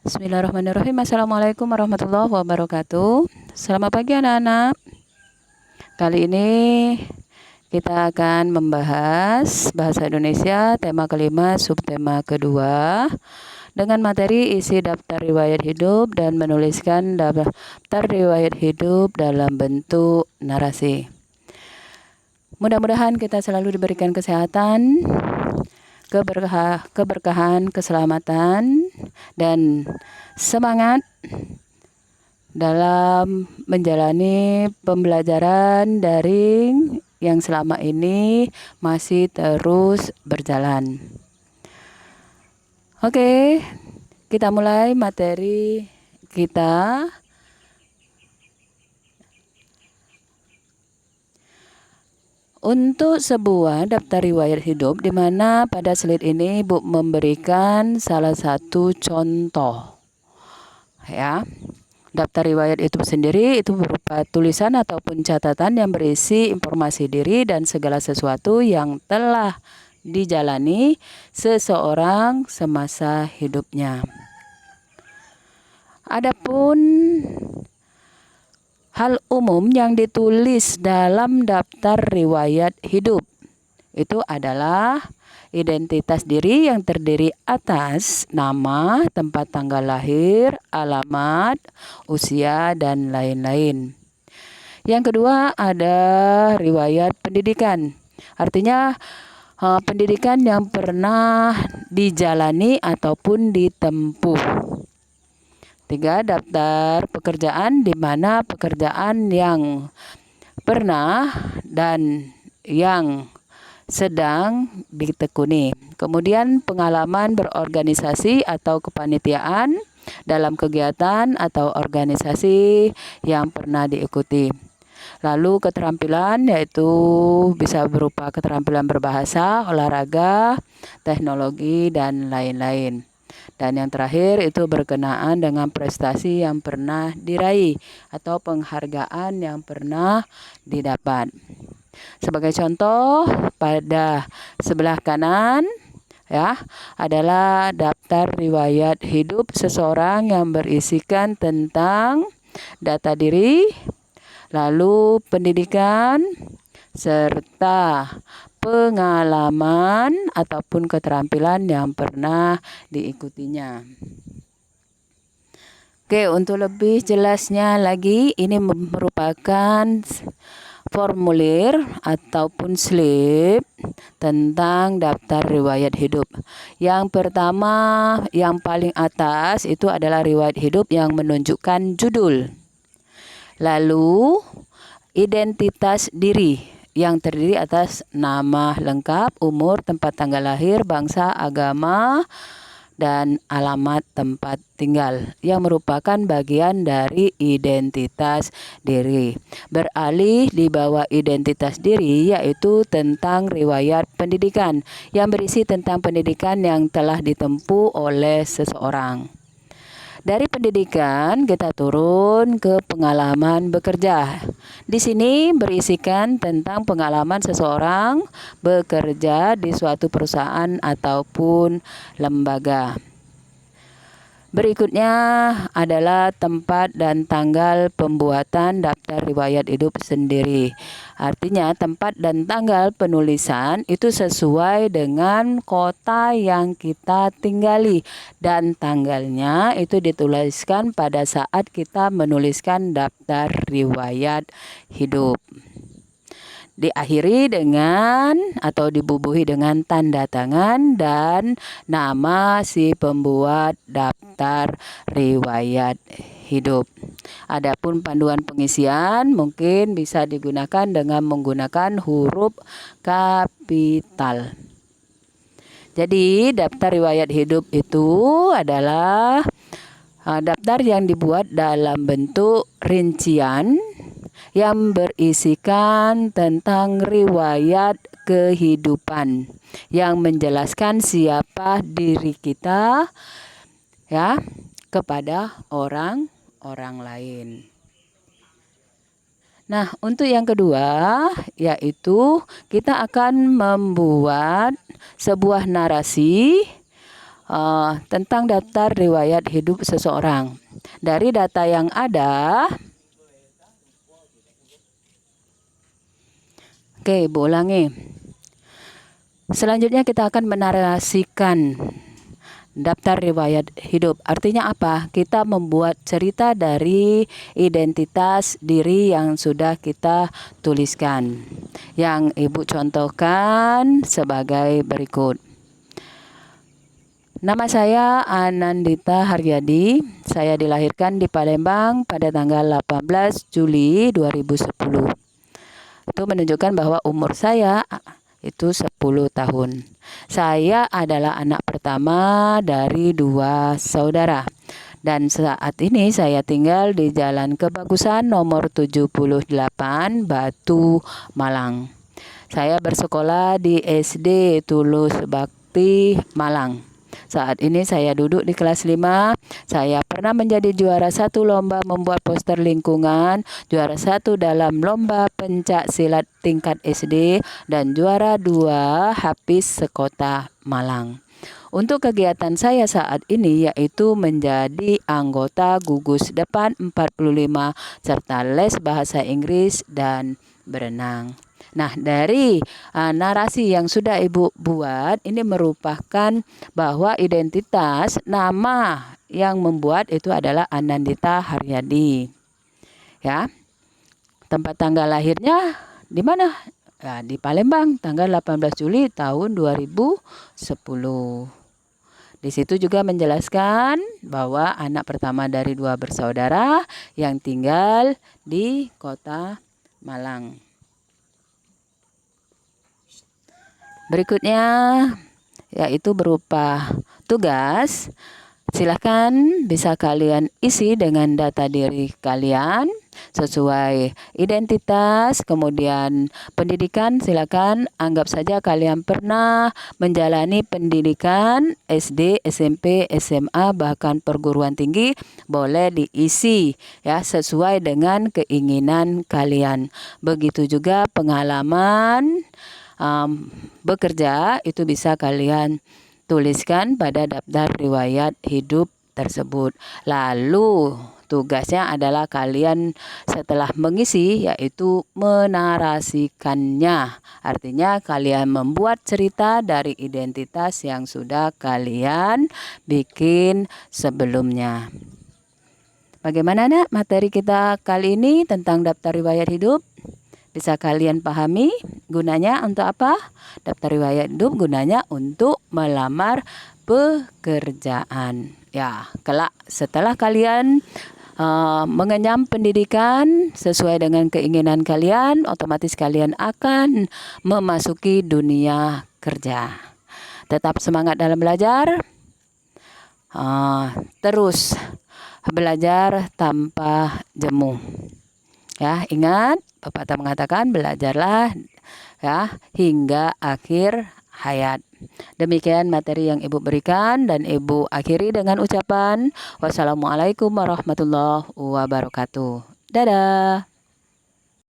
Bismillahirrahmanirrahim. Assalamualaikum warahmatullahi wabarakatuh. Selamat pagi anak-anak. Kali ini kita akan membahas bahasa Indonesia tema kelima, subtema kedua, dengan materi isi daftar riwayat hidup dan menuliskan daftar riwayat hidup dalam bentuk narasi. Mudah-mudahan kita selalu diberikan kesehatan, keberkahan, keselamatan, dan semangat dalam menjalani pembelajaran daring yang selama ini masih terus berjalan. Oke, kita mulai materi kita. Untuk sebuah daftar riwayat hidup, di mana pada slide ini Ibu memberikan salah satu contoh. Ya, daftar riwayat itu sendiri itu berupa tulisan ataupun catatan yang berisi informasi diri dan segala sesuatu yang telah dijalani seseorang semasa hidupnya. Adapun hal umum yang ditulis dalam daftar riwayat hidup itu adalah identitas diri yang terdiri atas nama, tempat tanggal lahir, alamat, usia, dan lain-lain. Yang kedua ada riwayat pendidikan. Artinya pendidikan yang pernah dijalani ataupun ditempuh. 3. Daftar pekerjaan, di mana pekerjaan yang pernah dan yang sedang ditekuni. Kemudian pengalaman berorganisasi atau kepanitiaan dalam kegiatan atau organisasi yang pernah diikuti. Lalu keterampilan, yaitu bisa berupa keterampilan berbahasa, olahraga, teknologi, dan lain-lain. Dan yang terakhir itu berkenaan dengan prestasi yang pernah diraih atau penghargaan yang pernah didapat. Sebagai contoh, pada sebelah kanan ya adalah daftar riwayat hidup seseorang yang berisikan tentang data diri, lalu pendidikan, serta pengalaman ataupun keterampilan yang pernah diikutinya. Oke, untuk lebih jelasnya lagi, ini merupakan formulir ataupun slip tentang daftar riwayat hidup. Yang pertama, yang paling atas itu adalah riwayat hidup yang menunjukkan judul. Lalu, identitas diri yang terdiri atas nama lengkap, umur, tempat tanggal lahir, bangsa, agama, dan alamat tempat tinggal yang merupakan bagian dari identitas diri. Beralih di bawah identitas diri yaitu tentang riwayat pendidikan yang berisi tentang pendidikan yang telah ditempuh oleh seseorang. Dari pendidikan kita turun ke pengalaman bekerja. Di sini berisikan tentang pengalaman seseorang bekerja di suatu perusahaan ataupun lembaga. Berikutnya adalah tempat dan tanggal pembuatan daftar riwayat hidup sendiri. Artinya tempat dan tanggal penulisan itu sesuai dengan kota yang kita tinggali dan tanggalnya itu dituliskan pada saat kita menuliskan daftar riwayat hidup. Diakhiri dengan atau dibubuhi dengan tanda tangan dan nama si pembuat daftar riwayat hidup. Adapun panduan pengisian mungkin bisa digunakan dengan menggunakan huruf kapital. Jadi daftar riwayat hidup itu adalah daftar yang dibuat dalam bentuk rincian yang berisikan tentang riwayat kehidupan yang menjelaskan siapa diri kita ya kepada orang lain. Nah, untuk yang kedua yaitu kita akan membuat sebuah narasi tentang daftar riwayat hidup seseorang. Dari data yang ada, oke, Ibu ulangi. Selanjutnya kita akan menarasikan daftar riwayat hidup. Artinya apa? Kita membuat cerita dari identitas diri yang sudah kita tuliskan. Yang Ibu contohkan sebagai berikut. Nama saya Anandita Haryadi. Saya dilahirkan di Palembang pada tanggal 18 Juli 2010. Itu menunjukkan bahwa umur saya itu 10 tahun. Saya adalah anak pertama dari 2 saudara. Dan saat ini saya tinggal di Jalan Kebagusan nomor 78 Batu, Malang. Saya bersekolah di SD Tulus Bakti, Malang. Saat ini saya duduk di kelas 5. Saya pernah menjadi juara 1 lomba membuat poster lingkungan, juara 1 dalam lomba pencak silat tingkat SD, dan juara 2 Hafiz sekota Malang. Untuk kegiatan saya saat ini yaitu menjadi anggota gugus depan 45 serta les bahasa Inggris dan berenang. Nah, dari narasi yang sudah Ibu buat, ini merupakan bahwa identitas nama yang membuat itu adalah Anandita Haryadi. Ya. Tempat tanggal lahirnya di mana? Ya, di Palembang, tanggal 18 Juli tahun 2010. Di situ juga menjelaskan bahwa anak pertama dari 2 bersaudara yang tinggal di kota Malang. Berikutnya yaitu berupa tugas. Silakan bisa kalian isi dengan data diri kalian sesuai identitas, kemudian pendidikan. Silakan anggap saja kalian pernah menjalani pendidikan SD, SMP, SMA, bahkan perguruan tinggi, boleh diisi ya sesuai dengan keinginan kalian. Begitu juga pengalaman bekerja itu bisa kalian tuliskan pada daftar riwayat hidup tersebut. Lalu tugasnya adalah kalian setelah mengisi yaitu menarasikannya. Artinya kalian membuat cerita dari identitas yang sudah kalian bikin sebelumnya. Bagaimana Nak materi kita kali ini tentang daftar riwayat hidup? Bisa kalian pahami gunanya untuk apa? Daftar riwayat hidup gunanya untuk melamar pekerjaan. Ya, kelak setelah kalian mengenyam pendidikan sesuai dengan keinginan kalian, otomatis kalian akan memasuki dunia kerja. Tetap semangat dalam belajar. Terus belajar tanpa jemu. Ya, ingat pepatah mengatakan belajarlah ya hingga akhir hayat. Demikian materi yang Ibu berikan dan Ibu akhiri dengan ucapan wassalamualaikum warahmatullahi wabarakatuh. Dadah.